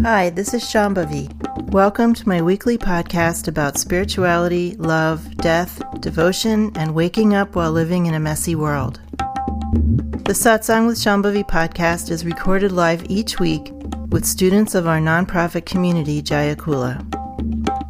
Hi, this is Shambhavi. Welcome to my weekly podcast about spirituality, love, death, devotion, and waking up while living in a messy world. The Satsang with Shambhavi podcast is recorded live each week with students of our nonprofit community, Jayakula.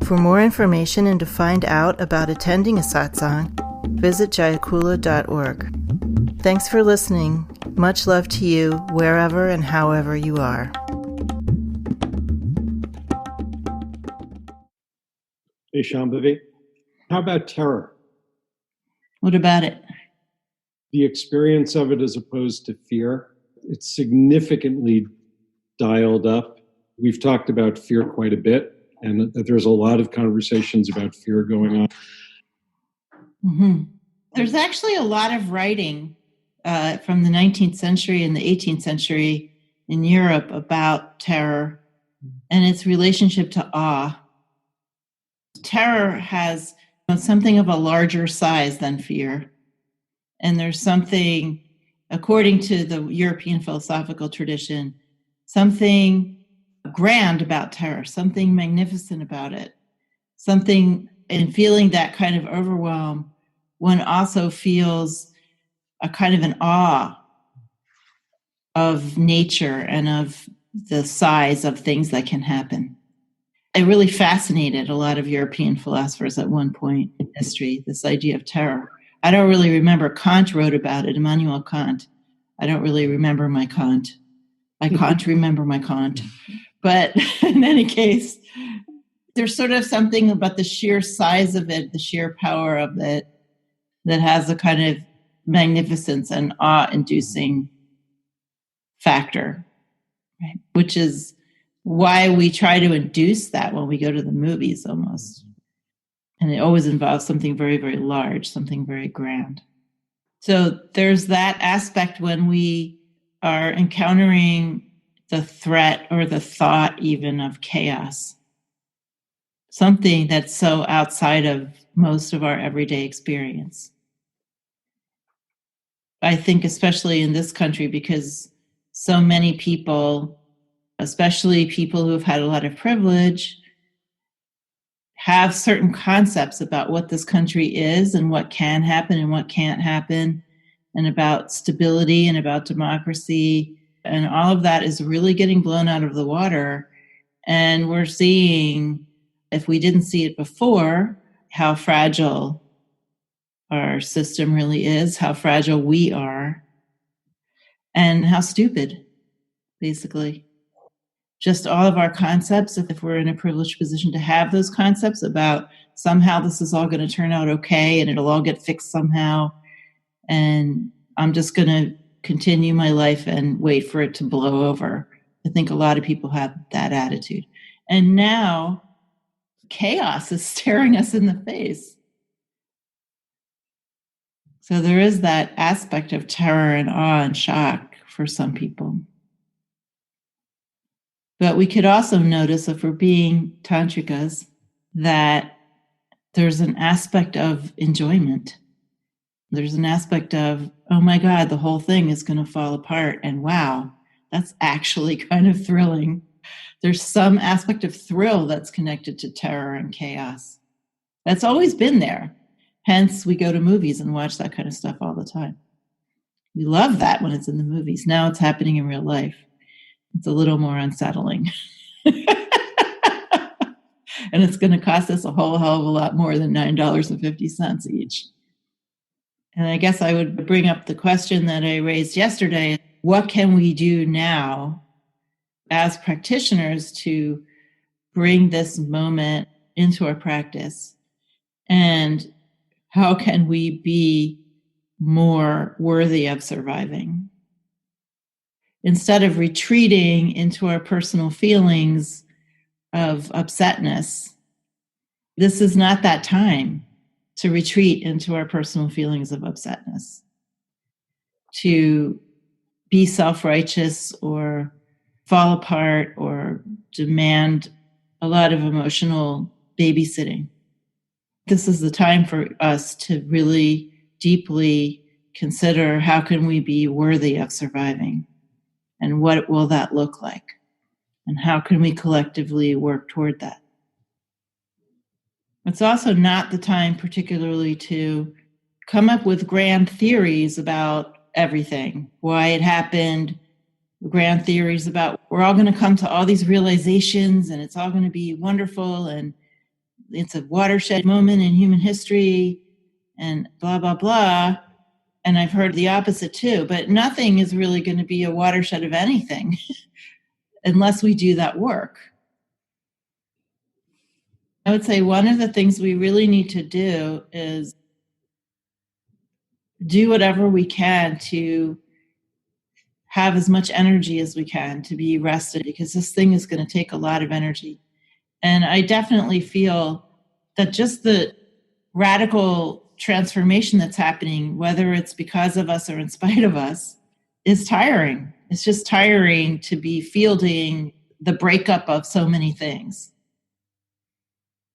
For more information and to find out about attending a satsang, visit jayakula.org. Thanks for listening. Much love to you, wherever and however you are. Hey, Shambhavi, how about terror? What about it? The experience of it as opposed to fear. It's significantly dialed up. We've talked about fear quite a bit, and there's a lot of conversations about fear going on. Mm-hmm. There's actually a lot of writing from the 19th century and the 18th century in Europe about terror and its relationship to awe. Terror has something of a larger size than fear. And there's something, according to the European philosophical tradition, something grand about terror, something magnificent about it, something in feeling that kind of overwhelm. One also feels a kind of an awe of nature and of the size of things that can happen. It really fascinated a lot of European philosophers at one point in history, this idea of terror. I don't really remember. Kant wrote about it, Immanuel Kant. I don't really remember my Kant. I can't remember my Kant. But in any case, there's sort of something about the sheer size of it, the sheer power of it, that has a kind of magnificence and awe-inducing factor, right? Which is why we try to induce that when we go to the movies almost. And it always involves something very, very large, something very grand. So there's that aspect when we are encountering the threat or the thought even of chaos, something that's so outside of most of our everyday experience. I think especially in this country, because so many people, especially people who've had a lot of privilege, have certain concepts about what this country is and what can happen and what can't happen, and about stability and about democracy. And all of that is really getting blown out of the water. And we're seeing, if we didn't see it before, how fragile our system really is, how fragile we are, and how stupid, basically. Just all of our concepts, if we're in a privileged position to have those concepts about somehow this is all going to turn out okay and it'll all get fixed somehow, and I'm just going to continue my life and wait for it to blow over. I think a lot of people have that attitude. And now chaos is staring us in the face. So there is that aspect of terror and awe and shock for some people. But we could also notice, if we're being tantrikas, that there's an aspect of enjoyment. There's an aspect of, oh my God, the whole thing is going to fall apart. And wow, that's actually kind of thrilling. There's some aspect of thrill that's connected to terror and chaos. That's always been there. Hence, we go to movies and watch that kind of stuff all the time. We love that when it's in the movies. Now it's happening in real life. It's a little more unsettling. And it's going to cost us a whole hell of a lot more than $9.50 each. And I guess I would bring up the question that I raised yesterday. What can we do now as practitioners to bring this moment into our practice? And how can we be more worthy of surviving? Instead of retreating into our personal feelings of upsetness, this is not that time to retreat into our personal feelings of upsetness, to be self-righteous or fall apart or demand a lot of emotional babysitting. This is the time for us to really deeply consider, how can we be worthy of surviving? And what will that look like? And how can we collectively work toward that? It's also not the time particularly to come up with grand theories about everything, why it happened, grand theories about we're all going to come to all these realizations and it's all going to be wonderful and it's a watershed moment in human history and blah, blah, blah. And I've heard the opposite too, but nothing is really going to be a watershed of anything unless we do that work. I would say one of the things we really need to do is do whatever we can to have as much energy as we can to be rested, because this thing is going to take a lot of energy. And I definitely feel that just the radical transformation that's happening, whether it's because of us or in spite of us, is tiring. It's just tiring to be fielding the breakup of so many things.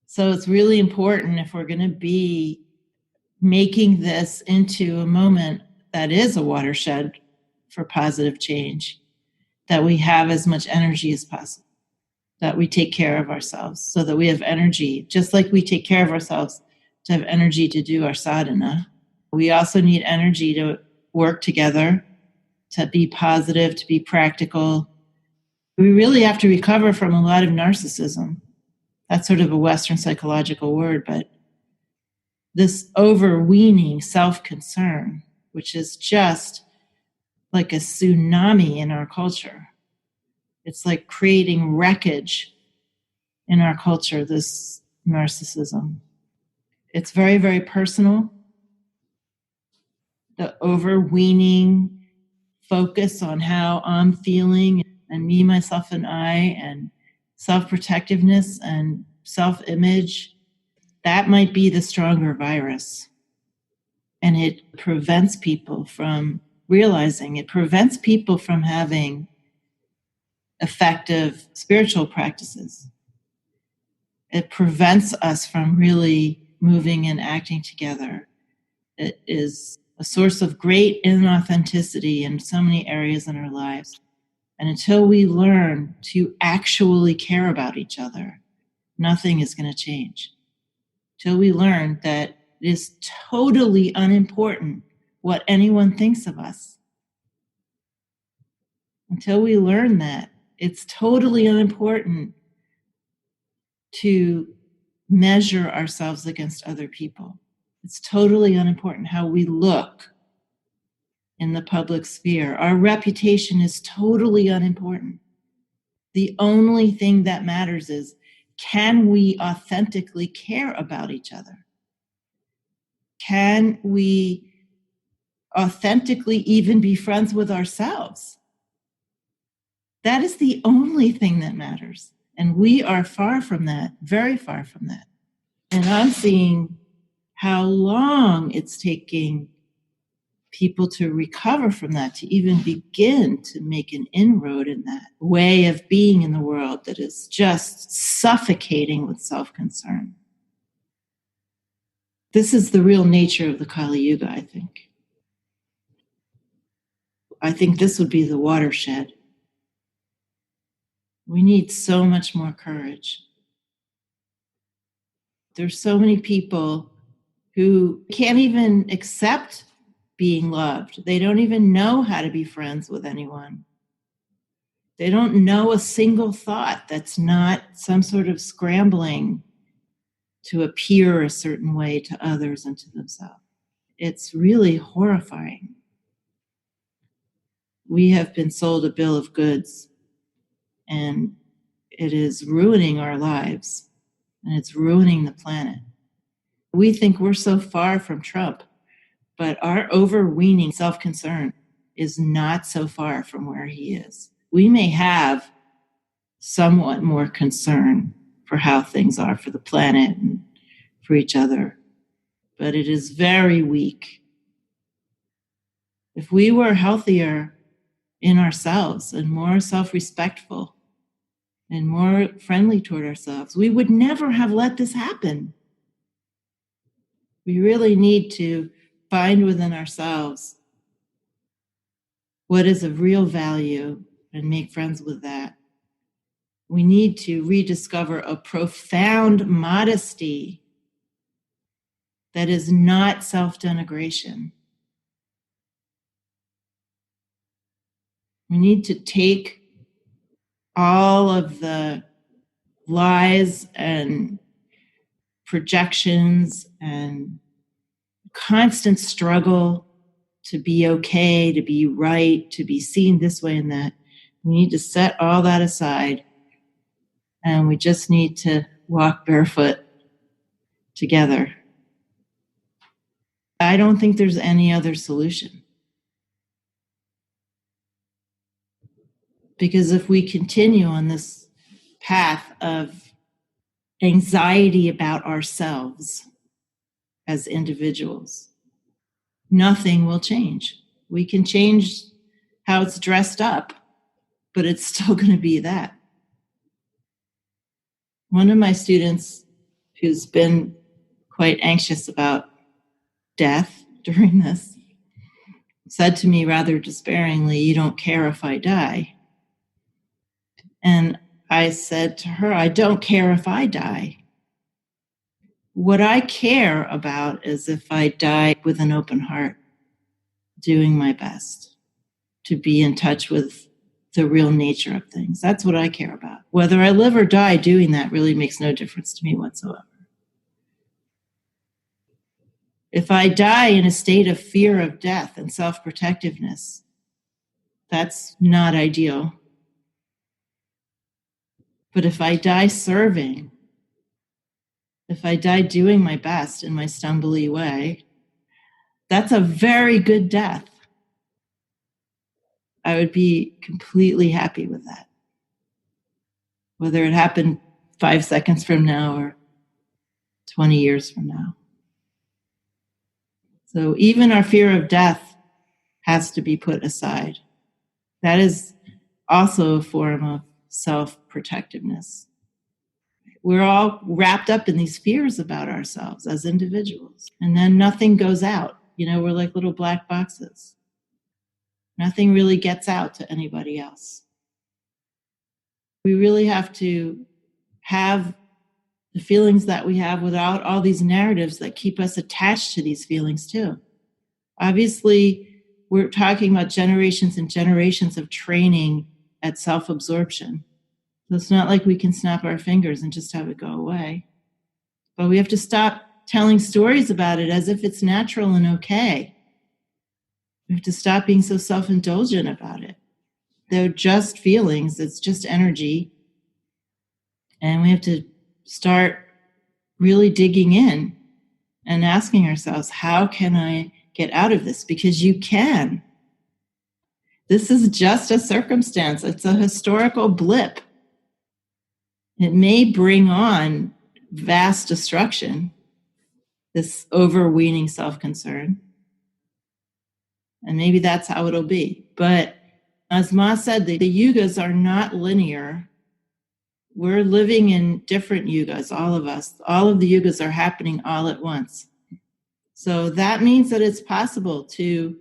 So it's really important, if we're going to be making this into a moment that is a watershed for positive change, that we have as much energy as possible, that we take care of ourselves so that we have energy, just like we take care of ourselves to have energy to do our sadhana. We also need energy to work together, to be positive, to be practical. We really have to recover from a lot of narcissism. That's sort of a Western psychological word, but this overweening self-concern, which is just like a tsunami in our culture. It's like creating wreckage in our culture, this narcissism. It's very, very personal. The overweening focus on how I'm feeling and me, myself, and I, and self-protectiveness and self-image, that might be the stronger virus. And it prevents people from realizing, it prevents people from having effective spiritual practices. It prevents us from really moving and acting together. It is a source of great inauthenticity in so many areas in our lives. And until we learn to actually care about each other, nothing is going to change. Till we learn that it is totally unimportant what anyone thinks of us. Until we learn that it's totally unimportant to measure ourselves against other people. It's totally unimportant how we look in the public sphere. Our reputation is totally unimportant. The only thing that matters is, can we authentically care about each other? Can we authentically even be friends with ourselves? That is the only thing that matters. And we are far from that, very far from that. And I'm seeing how long it's taking people to recover from that, to even begin to make an inroad in that way of being in the world that is just suffocating with self-concern. This is the real nature of the Kali Yuga, I think. I think this would be the watershed. We need so much more courage. There's so many people who can't even accept being loved. They don't even know how to be friends with anyone. They don't know a single thought that's not some sort of scrambling to appear a certain way to others and to themselves. It's really horrifying. We have been sold a bill of goods, and it is ruining our lives, and it's ruining the planet. We think we're so far from Trump, but our overweening self-concern is not so far from where he is. We may have somewhat more concern for how things are for the planet and for each other, but it is very weak. If we were healthier in ourselves and more self-respectful and more friendly toward ourselves, we would never have let this happen. We really need to find within ourselves what is of real value and make friends with that. We need to rediscover a profound modesty that is not self-denigration. We need to take all of the lies and projections and constant struggle to be okay, to be right, to be seen this way and that. We need to set all that aside, and we just need to walk barefoot together. I don't think there's any other solution. Because if we continue on this path of anxiety about ourselves as individuals, nothing will change. We can change how it's dressed up, but it's still going to be that. One of my students who's been quite anxious about death during this said to me rather despairingly, "You don't care if I die." And I said to her, "I don't care if I die. What I care about is if I die with an open heart, doing my best to be in touch with the real nature of things. That's what I care about. Whether I live or die doing that really makes no difference to me whatsoever. If I die in a state of fear of death and self-protectiveness, that's not ideal. But if I die serving, if I die doing my best in my stumbly way, that's a very good death. I would be completely happy with that. Whether it happened 5 seconds from now or 20 years from now. So even our fear of death has to be put aside. That is also a form of self-protectiveness. We're all wrapped up in these fears about ourselves as individuals. And then nothing goes out. We're like little black boxes. Nothing really gets out to anybody else. We really have to have the feelings that we have without all these narratives that keep us attached to these feelings too. Obviously, we're talking about generations and generations of training at self-absorption. So it's not like we can snap our fingers and just have it go away. But we have to stop telling stories about it as if it's natural and okay. We have to stop being so self-indulgent about it. They're just feelings. It's just energy. And we have to start really digging in and asking ourselves, how can I get out of this? Because you can. This is just a circumstance. It's a historical blip. It may bring on vast destruction, this overweening self-concern. And maybe that's how it'll be. But as Ma said, the yugas are not linear. We're living in different yugas, all of us. All of the yugas are happening all at once. So that means that it's possible to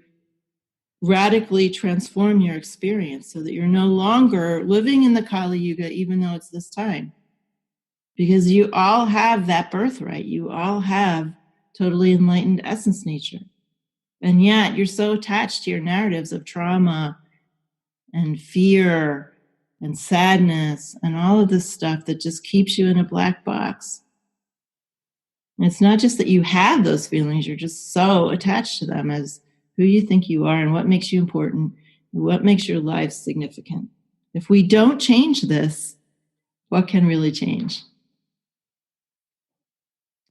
radically transform your experience so that you're no longer living in the Kali Yuga, even though it's this time. Because you all have that birthright. You all have totally enlightened essence nature. And yet you're so attached to your narratives of trauma and fear and sadness and all of this stuff that just keeps you in a black box. And it's not just that you have those feelings, you're just so attached to them as who you think you are and what makes you important and what makes your life significant. If we don't change this, what can really change?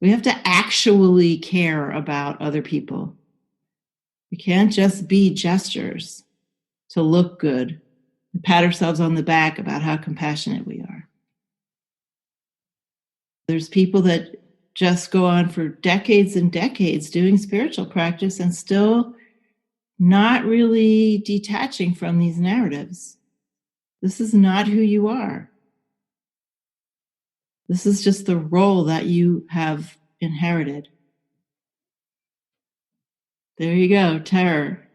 We have to actually care about other people. We can't just be gestures to look good and pat ourselves on the back about how compassionate we are. There's people that just go on for decades and decades doing spiritual practice and still not really detaching from these narratives. This is not who you are. This is just the role that you have inherited. There you go, terror.